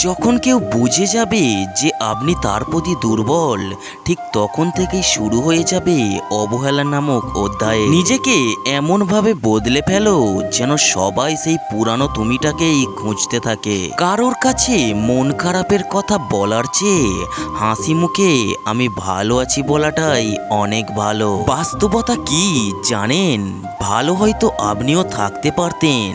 যখন কেউ বুঝে যাবে যে আপনি তার প্রতি দুর্বল, ঠিক তখন থেকেই শুরু হয়ে যাবে অবহেলা নামক অধ্যায়। নিজেকে এমনভাবে বদলে ফেলো যেন সবাই সেই পুরানো তুমিটাকেই খুঁজতে থাকে। কারোর কাছে মন খারাপের কথা বলার চেয়ে হাসি মুখে আমি ভালো আছি বলাটাই অনেক ভালো। বাস্তবতা কি জানেন? ভালো হয়তো আপনিও থাকতে পারতেন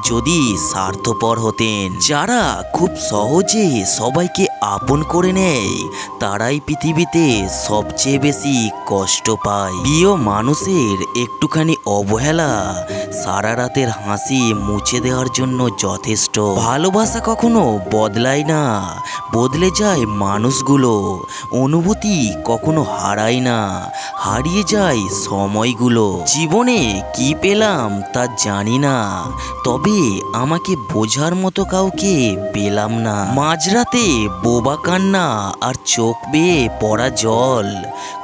যদি স্বার্থপর হতেন। যারা খুব সহজে সবাইকে আপন করে নেয় তারাই পৃথিবীতে সবচেয়ে বেশি কষ্ট পায়। প্রিয় মানুষের একটুখানি অবহেলা সারা রাতের হাসি মুছে দেওয়ার জন্য যথেষ্ট। ভালোবাসা কখনো বদলায় না, বদলে যায় মানুষগুলো। অনুভূতি কখনো হারায় না, হারিয়ে যায় সময়গুলো। জীবনে কি পেলাম তা জানি না, তবে আমাকে বোঝার মতো কাউকে পেলাম না। মাঝরাতে বোবা কান্না আর চোখ বেয়ে পড়া জল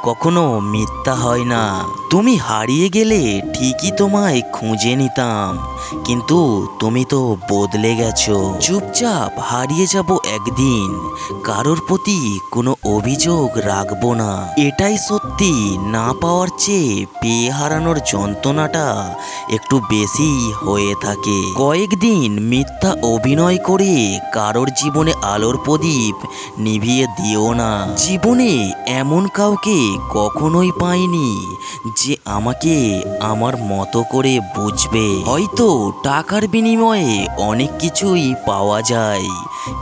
কখনো মিথ্যা হয় না। তুমি হারিয়ে গেলে ঠিকই তোমায় খুঁজে নিতাম, কিন্তু তুমি তো বদলে গেছো। চুপচাপ হারিয়ে যাব একদিন, কারোর প্রতি কোনো অভিযোগ রাখবো না। এটাই সত্যি, না পাওয়ার চেয়ে পেয়ে হারানোর যন্ত্রণাটা একটু বেশি হয়ে থাকে। কয়েকদিন মিথ্যা অভিনয় করে কারোর জীবনে আলোর প্রদীপ নিভিয়ে দিও না। জীবনে এমন কাউকে কখনোই পাইনি যে আমাকে আমার মতো করে বুঝবে। হয়তো টাকার বিনিময়ে অনেক কিছুই পাওয়া যায়,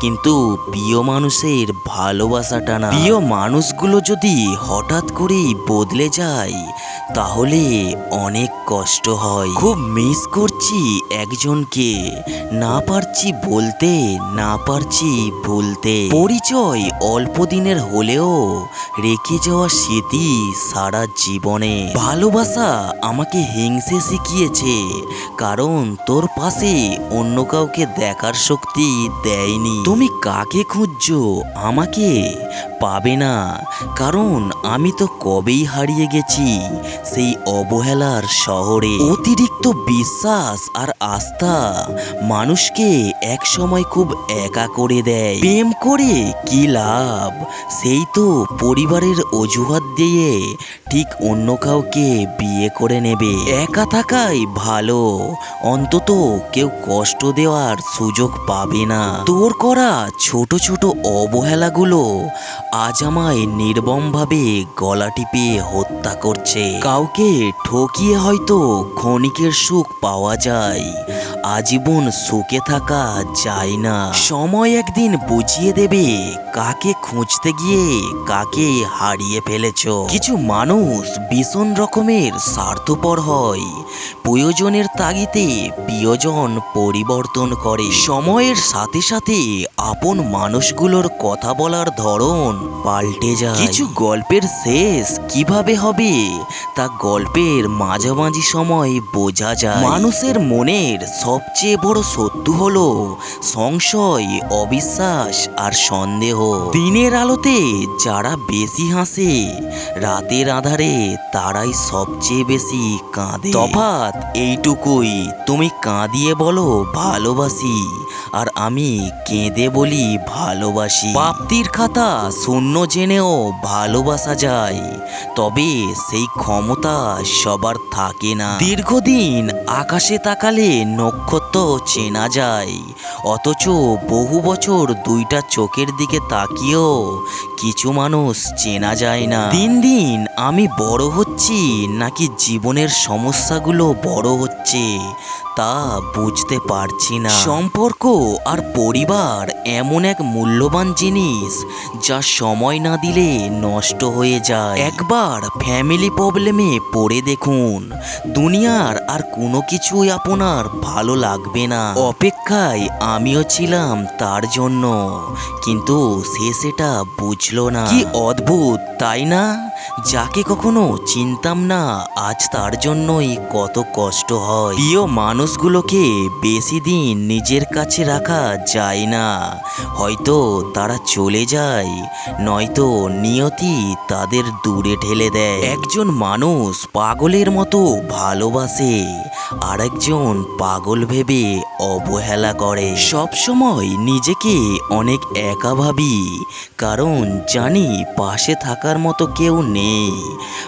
কিন্তু প্রিয় মানুষের ভালোবাসাটা না। প্রিয় মানুষগুলো যদি হঠাৎ করেই বদলে যায় তাহলে অনেক কষ্ট হয়। খুব মিস করছি একজনকে, না পারছি বলতে, না পারছি ভুলতে। পরিচয় অল্প দিনের হলেও রেখে যাওয়া স্মৃতি সারা জীবনে। ভালোবাসা আমাকে হিংসে শিখিয়েছে, কারণ তোর পাশে অন্য কাউকে দেখার শক্তি দেয়নি। তুমি কাকে খুঁজছো? আমাকে পাবে না, কারণ আমি তো কবেই হারিয়ে গেছি সেই অবহেলার শহরে। অতিরিক্ত বিশ্বাস আর আস্থা মানুষকে এক সময় খুব একা করে দেয়। প্রেম করে কি লাভ? সেই তো পরিবারের অজুহাত দিয়ে ঠিক অন্য কাউকে বিয়ে করে নেবে। একা থাকাই ভালো, অন্তত কেউ কষ্ট দেওয়ার সুযোগ পাবে না। তোর করা ছোট ছোট অবহেলাগুলো আজ আমায় নির্মমভাবে গলা টিপে হত্যা করছে। কাউকে ঠকিয়ে হয়তো ক্ষণিকের সুখ পাওয়া যায়, আজীবন সুখে থাকা যায় না। সময় একদিন বুঝিয়ে দেবে কাকে খুঁজতে গিয়ে কাকে হারিয়ে ফেলেছো। কিছু মানুষ ভীষণ রকমের স্বার্থপর হয়, প্রয়োজনের তাগিদে প্রিয়জন পরিবর্তন করে। সময়ের সাথে সাথে আপন মানুষগুলোর কথা বলার ধরন পাল্টে যায়। কিছু গল্পের শেষ কিভাবে হবে তা গল্পের মাঝামাঝি সময় বোঝা যায়। মানুষের মনের সবচেয়ে বড় শত্রু হলো সংশয়, অবিশ্বাস আর সন্দেহ। দিনের আলোতে যারা বেশি হাসে, রাতের আধারে তারাই সবচেয়ে বেশি কাঁদে। তফাৎ এইটুকুই, তুমি কাঁদিয়ে বলো ভালোবাসি, আর আমি কেঁদে বলি ভালোবাসি। প্রাপ্তির খাতা শূন্য জেনেও ভালোবাসা যায়, তবে সেই ক্ষমতা সবার থাকে না। দীর্ঘদিন আকাশে তাকালে নক্ষত্র চেনা যায়, অথচ বহু বছর দুইটা চোখের দিকে তাকিয়েও কিছু মানুষ চেনা যায় না। দিন দিন আমি বড় হচ্ছি নাকি জীবনের সমস্যাগুলো বড় হচ্ছে তা বুঝতে পারছি না। সম্পর্ক আর পরিবার এমন এক মূল্যবান জিনিস যা সময় না দিলে নষ্ট হয়ে যায়। একবার ফ্যামিলি প্রবলেমে পড়ে দেখুন, দুনিয়ার আর কোনো কিছুই আপনার ভালো লাগবে না। অপেক্ষায় আমিও ছিলাম তার জন্য, কিন্তু সে সেটা বুঝলো না। কি অদ্ভুত তাই না? যাকে কখনো চিনতাম না আজ তার জন্যই কত কষ্ট হয়। প্রিয় মানুষগুলোকে বেশি দিন নিজের কাছে রাখা যায় না, হয়তো তারা চলে যায়, নয়তো নিয়তি তাদের দূরে ঠেলে দেয়। একজন মানুষ পাগলের মতো ভালোবাসে, আর একজন পাগল ভেবে অবহেলা করে। সব সময় নিজেকে অনেক একা ভাবি, কারণ জানি পাশে থাকার মতো কেউ নেই।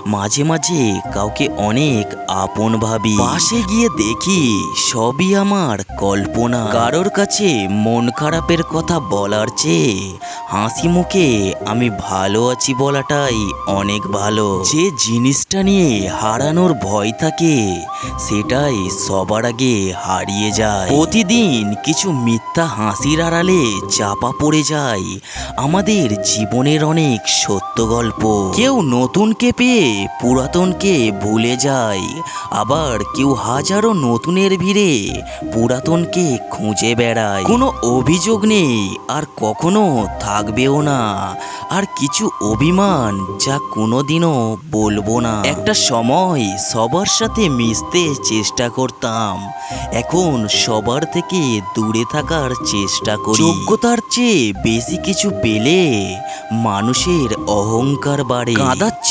মাঝে মাঝে কাউকে অনেক আপন ভাবি, পাশে গিয়ে দেখি সবই আমার কল্পনা। কারোর কাছে মন খারাপের কথা বলার চেয়ে হাসি মুখে আমি ভালো আছি বলাটাই অনেক ভালো। যে জিনিসটা নিয়ে হারানোর ভয় থাকে সেটাই সবার আগে হারিয়ে যায়। প্রতিদিন কিছু মিথ্যা হাসির আড়ালে চাপা পড়ে যায় আমাদের জীবনের অনেক সত্য গল্প। কেউ নতুনকে পেয়ে পুরাতনকে ভুলে যায়, আবার কেউ হাজারো নতুনের ভিড়ে পুরাতনকে খুঁজে বেড়ায়। কোনো অভিযোগ নেই আর কখনো থাকবেও না, আর কিছু অভিমান যা কোনোদিনও বলবো না। একটা সময় সবার সাথে মিশতে চেষ্টা করতাম, এখন সবার থেকে দূরে থাকার চেষ্টা করি। যোগ্যতার চেয়ে বেশি কিছু পেলে মানুষের অহংকার বাড়ে। কাঁদাচ্ছ,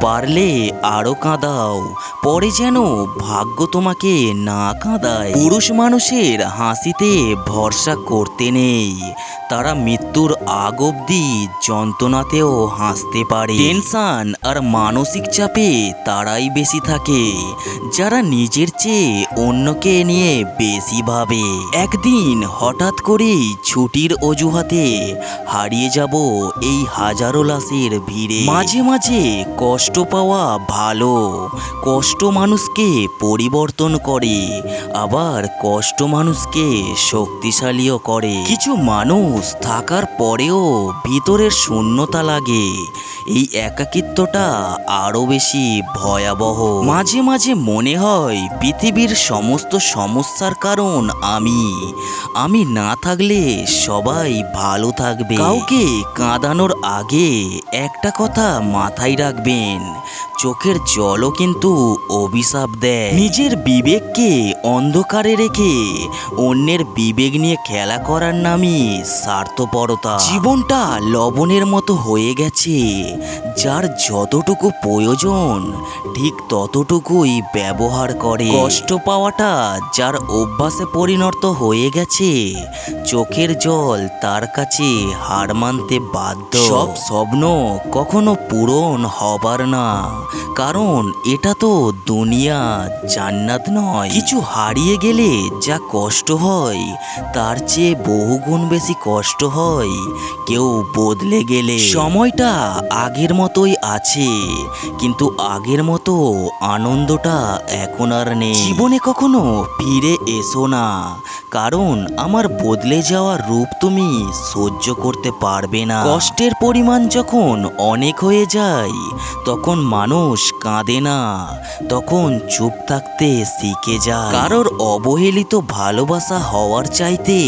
পারলে আরো কাঁদাও, পরে যেন ভাগ্য তোমাকে না কাঁদায়। পুরুষ মানুষের হাসিতে ভরসা করতে নেই, তারা মৃত্যুর আগ অবধি যন্ত্রণাতেও হাসতে পারে। টেনশন আর মানসিক চাপে তারাই বেশি থাকে যারা নিজের চেয়ে অন্যকে নিয়ে বেশি ভাবে। একদিন হঠাৎ করেই ছুটির অজুহাতে হারিয়ে যাব এই হাজারো লাশের ভিড়ে। মাঝে মাঝে কষ্ট পাওয়া ভালো, কষ্ট মানুষকে পরিবর্তন করে, আবার কষ্ট মানুষকে শক্তিশালীও করে। কিছু মানুষ থাকার পরেও ভিতরের শূন্যতা লাগে, এই একাকিত্বটা আরো বেশি ভয়াবহ। মাঝে মাঝে মনে হয় পৃথিবীর সমস্ত সমস্যার কারণ আমি না থাকলে সবাই ভালো থাকবে। কাউকে কাঁদানোর আগে একটা কথা মাথায় রাখবেন, চোখের জলও কিন্তু অভিশাপ দেয়। নিজের বিবেককে অন্ধকারে রেখে অন্যের বিবেক নিয়ে খেলা করার নামই স্বার্থপরতা। জীবনটা লবণের মতো হয়ে গেছে, যার যতটুকু প্রয়োজন ঠিক ততটুকুই ব্যবহার করে। কষ্ট পাওয়াটা যার অভ্যাসে পরিণত হয়ে গেছে, চোখের জল তার কাছে হার মানতে বাধ্য। সব স্বপ্ন কখনো পূরণ হবার না, কারণ এটা তো দুনিয়া, জান্নাত নয়। কিছু হারিয়ে গেলে যা কষ্ট হয় তার চেয়ে বহুগুণ বেশি কষ্ট হয় কেউ বদলে গেলে। সময়টা আগের মতোই আছে, কিন্তু আগের মতো আনন্দটা এখন আর নেই। জীবনে কখনো ফিরে এসো না, কারণ আমার বদলে যাওয়া রূপ তুমি সহ্য করতে পারবে না। কষ্টের পরিমাণ যখন অনেক হয়ে যায় তখন মানুষ কাঁদে না, তখন চুপ থাকতে শিখে যায়। কারোর অবহেলিত ভালোবাসা হওয়ার চাইতে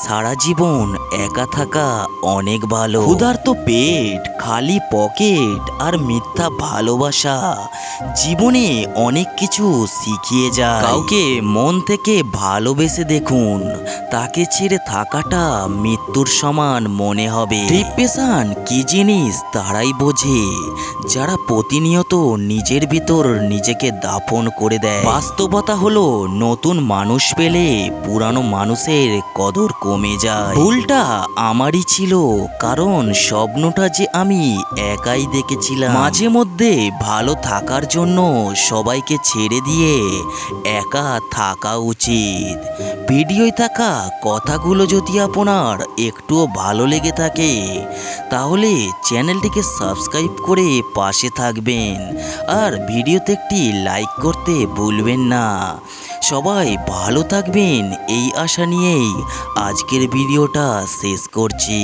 সারা জীবন একা থাকা অনেক ভালো। ক্ষুধার্ত পেট, খালি পকেট আর মিথ্যা ভালোবাসা জীবনে অনেক কিছু শিখিয়ে যায়। কাউকে মন থেকে ভালোবেসে দেখুন, তাকে ছেড়ে থাকাটা মৃত্যুর সমান মনে হবে। ডিপ্রেশন কি জিনিস তারাই বোঝে যারা প্রতিনিয়ত নিজের ভিতর নিজেকে দাফন করে দেয়। বাস্তবতা হলো নতুন মানুষ পেলে পুরানো মানুষের কদর কমে যায়। ভুলটা আমারই ছিল, কারণ স্বপ্নটা যে আমি একাই দেখেছিলাম। মাঝে মধ্যে ভালো থাকার জন্য সবাইকে ছেড়ে দিয়ে একা থাকা উচিত। ভিডিওয় থাকা কথাগুলো যদি আপনার একটুও ভালো লেগে থাকে তাহলে চ্যানেলটিকে সাবস্ক্রাইব করে পাশে থাকবেন, আর ভিডিওতে একটি লাইক করতে ভুলবেন না। সবাই ভালো থাকবেন এই আশা নিয়েই আজকের ভিডিওটা শেষ করছি।